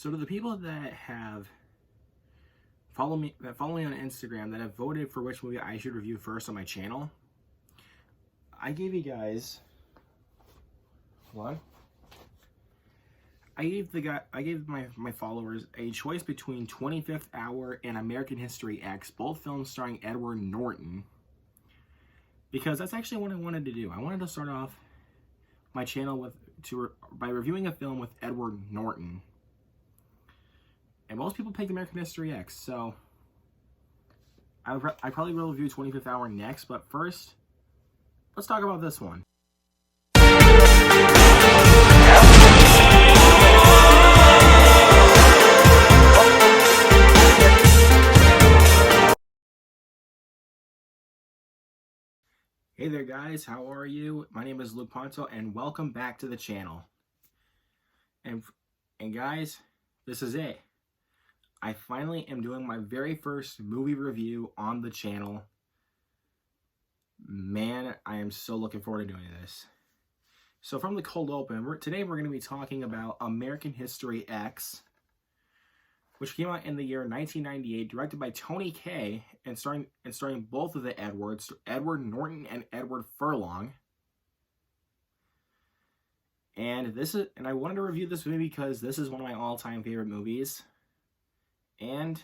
So to the people that have follow me on Instagram that have voted for which movie I should review first on my channel, I gave you guys I gave my followers a choice between 25th Hour and American History X, both films starring Edward Norton, because that's actually what I wanted to do. I wanted to start off my channel by reviewing a film with Edward Norton. And most people picked American History X, so I probably will review 25th Hour next, but first, let's talk about this one. Hey there guys, how are you? My name is Luke Ponto and welcome back to the channel. And guys, this is it. I finally am doing my very first movie review on the channel. Man, I am so looking forward to doing this. So from the cold open, today we're going to be talking about American History X, which came out in the year 1998, directed by Tony Kaye, and starring both of the Edwards, Edward Norton and Edward Furlong. And I wanted to review this movie because this is one of my all-time favorite movies. And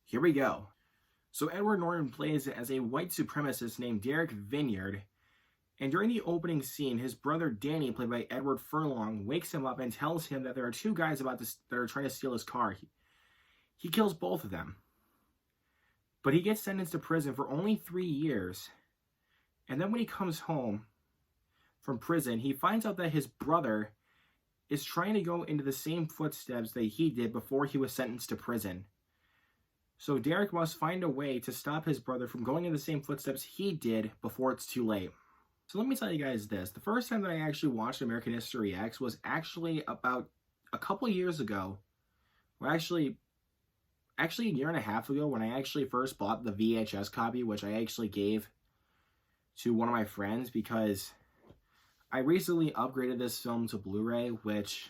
here we go. So Edward Norton plays as a white supremacist named Derek Vineyard. And during the opening scene, his brother Danny, played by Edward Furlong, wakes him up and tells him that there are two guys that are trying to steal his car. He kills both of them. But he gets sentenced to prison for only 3 years. And then when he comes home from prison, he finds out that his brother is trying to go into the same footsteps that he did before he was sentenced to prison. So Derek must find a way to stop his brother from going in the same footsteps he did before it's too late. So let me tell you guys this. The first time that I actually watched American History X was actually about a couple years ago. Well, actually a year and a half ago, when I actually first bought the VHS copy, which I actually gave to one of my friends because I recently upgraded this film to Blu-ray, which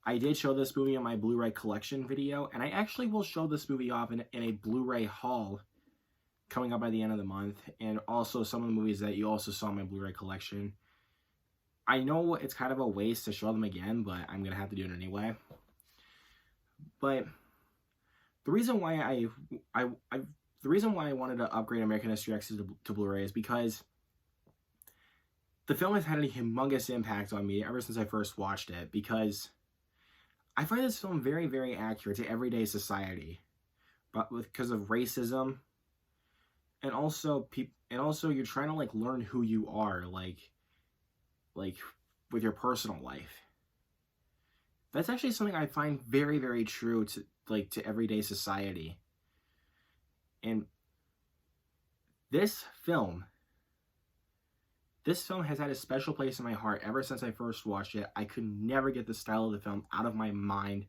I did show this movie in my Blu-ray collection video, and I actually will show this movie off in a Blu-ray haul coming up by the end of the month, and also some of the movies that you also saw in my Blu-ray collection. I know it's kind of a waste to show them again, but I'm going to have to do it anyway. But the reason why I wanted to upgrade American History X to Blu-ray is because the film has had a humongous impact on me ever since I first watched it, because I find this film very, very accurate to everyday society, but because of racism, and also you're trying to learn who you are, like with your personal life. That's actually something I find very, very true to everyday society. And this film has had a special place in my heart ever since I first watched it. I could never get the style of the film out of my mind.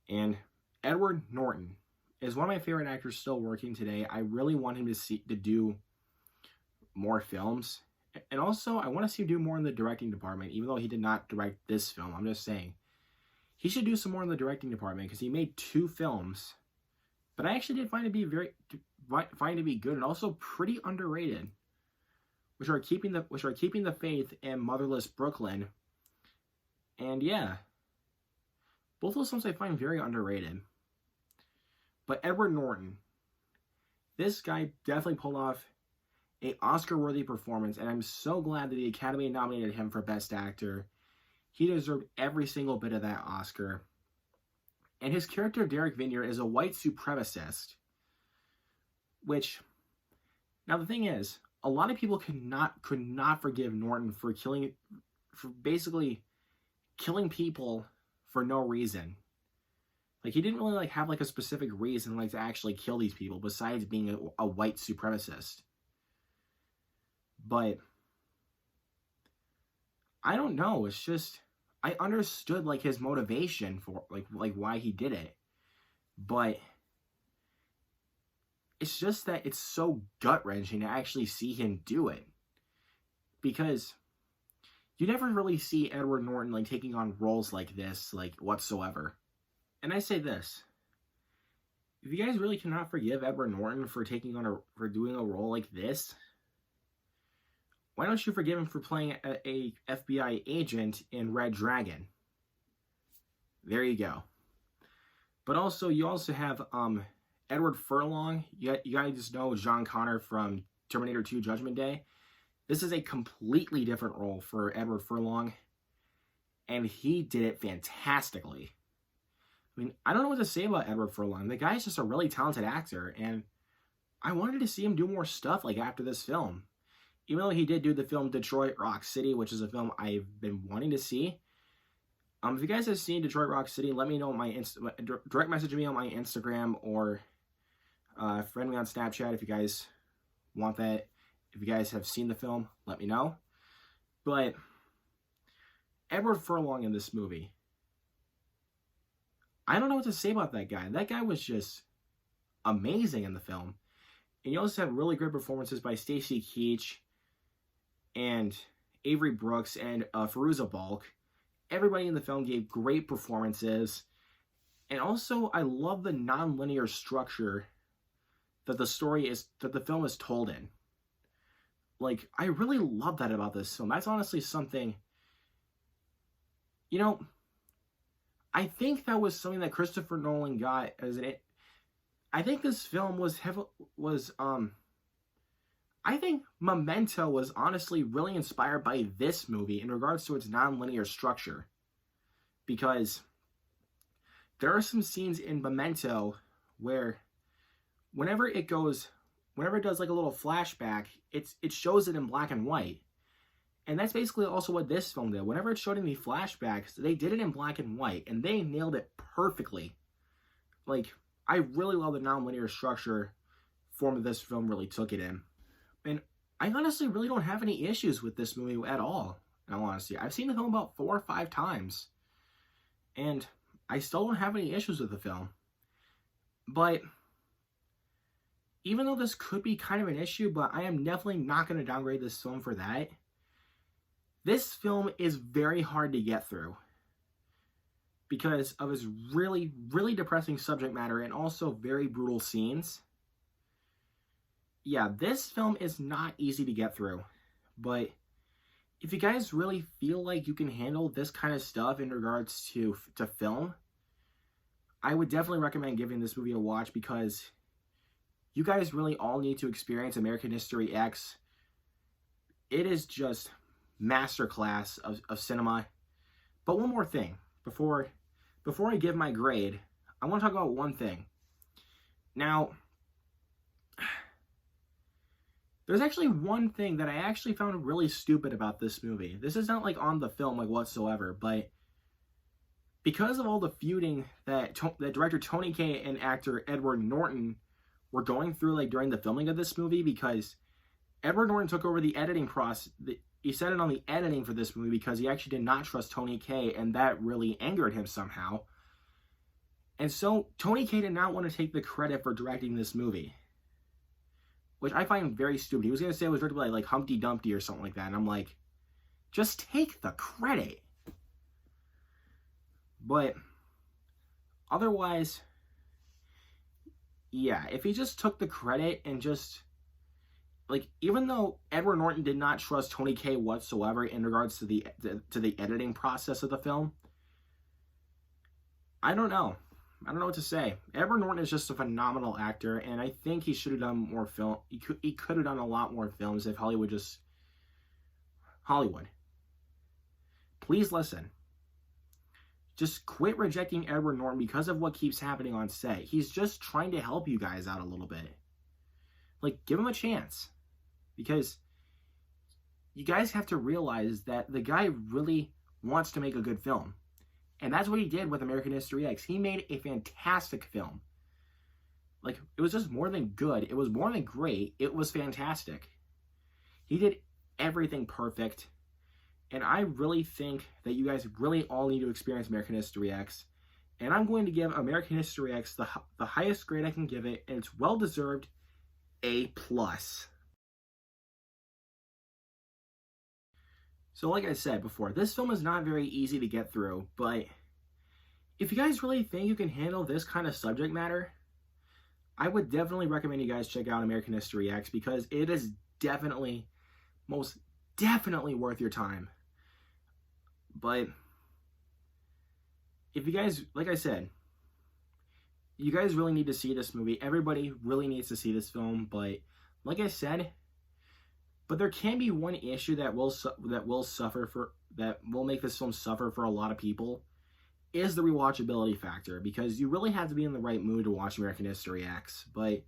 And Edward Norton is one of my favorite actors still working today. I really want him to do more films. And also, I want to see him do more in the directing department, even though he did not direct this film. I'm just saying. He should do some more in the directing department because he made 2 films. But I actually did find it to be good and also pretty underrated, which are Keeping the Faith and Motherless Brooklyn. And yeah, both those films I find very underrated. But Edward Norton, this guy definitely pulled off an Oscar-worthy performance, and I'm so glad that the Academy nominated him for Best Actor. He deserved every single bit of that Oscar. And his character, Derek Vineyard, is a white supremacist, which, now the thing is, a lot of people could not forgive Norton for basically killing people for no reason. He didn't really have a specific reason to actually kill these people besides being a white supremacist. But I don't know, it's just I understood his motivation for why he did it. But it's just that it's so gut-wrenching to actually see him do it. Because you never really see Edward Norton like taking on roles like this, like whatsoever. And I say this: if you guys really cannot forgive Edward Norton for for doing a role like this, why don't you forgive him for playing a FBI agent in Red Dragon? There you go. But also, you also have Edward Furlong. You guys know John Connor from Terminator 2 Judgment Day. This is a completely different role for Edward Furlong, and he did it fantastically. I mean, I don't know what to say about Edward Furlong. The guy's just a really talented actor, and I wanted to see him do more stuff like after this film. Even though he did do the film Detroit Rock City, which is a film I've been wanting to see. If you guys have seen Detroit Rock City, let me know on my direct message me on my Instagram, or friend me on Snapchat if you guys want that. If you guys have seen the film, let me know. But Edward Furlong in this movie, I don't know what to say about that guy. That guy was just amazing in the film. And you also have really great performances by Stacy Keach and Avery Brooks and Fairuza Balk. Everybody in the film gave great performances. And also, I love the non-linear structure that the film is told in. Like, I really love that about this film. That's honestly something, you know, I think that was something that Christopher Nolan got as I think this film I think Memento was honestly really inspired by this movie in regards to its non-linear structure. Because there are some scenes in Memento where whenever it does like a little flashback, it shows it in black and white. And that's basically also what this film did. Whenever it showed in the flashbacks, they did it in black and white, and they nailed it perfectly. Like, I really love the non-linear structure form that this film really took it in. And I honestly really don't have any issues with this movie at all, in all honesty. I've seen the film about 4 or 5 times, and I still don't have any issues with the film. But even though this could be kind of an issue, but I am definitely not going to downgrade this film for that. This film is very hard to get through because of its really, really depressing subject matter and also very brutal scenes. Yeah, this film is not easy to get through, but if you guys really feel like you can handle this kind of stuff in regards to film, I would definitely recommend giving this movie a watch, because you guys really all need to experience American History X. It is just masterclass of cinema. But one more thing, before I give my grade, I want to talk about one thing. Now, there's actually one thing that I actually found really stupid about this movie. This is not like on the film like whatsoever, but because of all the feuding that director Tony Kaye and actor Edward Norton were going through like during the filming of this movie, because Edward Norton took over the editing process. He set it on the editing for this movie because he actually did not trust Tony Kaye, and that really angered him somehow. And so Tony Kaye did not want to take the credit for directing this movie, which I find very stupid. He was going to say it was directed by like Humpty Dumpty or something like that, and I'm like, just take the credit. But otherwise, yeah, if he just took the credit and just, like, even though Edward Norton did not trust Tony Kaye whatsoever in regards to the editing process of the film, I don't know what to say. Edward Norton is just a phenomenal actor, and I think he should have done more film. He could have done a lot more films if Hollywood. Please listen. Just quit rejecting Edward Norton because of what keeps happening on set. He's just trying to help you guys out a little bit. Like, give him a chance. Because you guys have to realize that the guy really wants to make a good film. And that's what he did with American History X. He made a fantastic film. Like, it was just more than good. It was more than great. It was fantastic. He did everything perfect. And I really think that you guys really all need to experience American History X. And I'm going to give American History X the highest grade I can give it, and it's well-deserved A+. So like I said before, this film is not very easy to get through, but if you guys really think you can handle this kind of subject matter, I would definitely recommend you guys check out American History X, because it is definitely, most definitely worth your time. But if you guys, like I said, you guys really need to see this movie. Everybody really needs to see this film, but like I said, but there can be one issue that will make this film suffer for a lot of people, is the rewatchability factor, because you really have to be in the right mood to watch American History X. But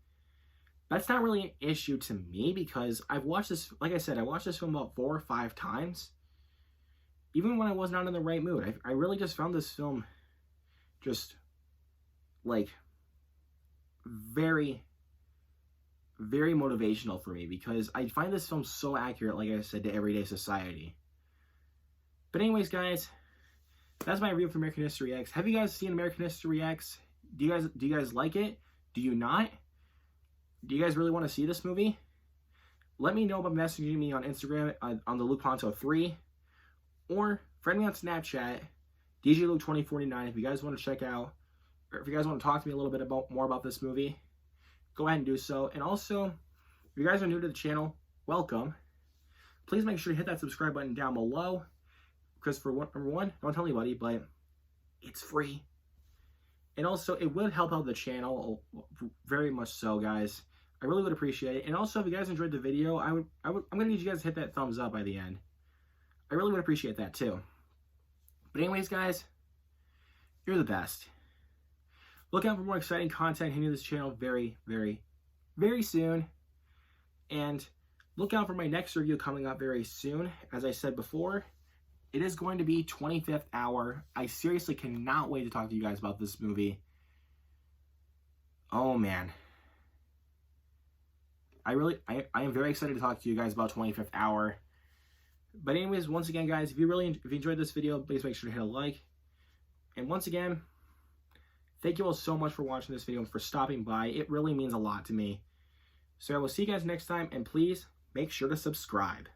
that's not really an issue to me, because I've watched this, like I said, I watched this film about 4 or 5 times, even when I was not in the right mood. I really just found this film just, like, very, very motivational for me, because I find this film so accurate, like I said, to everyday society. But anyways, guys, that's my review for American History X. Have you guys seen American History X? Do you guys like it? Do you not? Do you guys really want to see this movie? Let me know by messaging me on Instagram on the Luke Ponto 3, or friend me on Snapchat, DJLuke2049, if you guys want to check out, or if you guys want to talk to me a little bit more about this movie. Go ahead and do so. And also, if you guys are new to the channel, welcome. Please make sure to hit that subscribe button down below, because number one, don't tell anybody, but it's free. And also, it would help out the channel very much so, guys. I really would appreciate it. And also, if you guys enjoyed the video, I'm gonna need you guys to hit that thumbs up by the end. I really would appreciate that too. But anyways, guys, you're the best. Look out for more exciting content hitting this channel very, very, very soon. And look out for my next review coming up very soon. As I said before, it is going to be 25th Hour. I seriously cannot wait to talk to you guys about this movie. Oh, man. I am very excited to talk to you guys about 25th Hour. But anyways, once again, guys, if you enjoyed this video, please make sure to hit a like. And once again, thank you all so much for watching this video and for stopping by. It really means a lot to me. So I will see you guys next time, and please make sure to subscribe.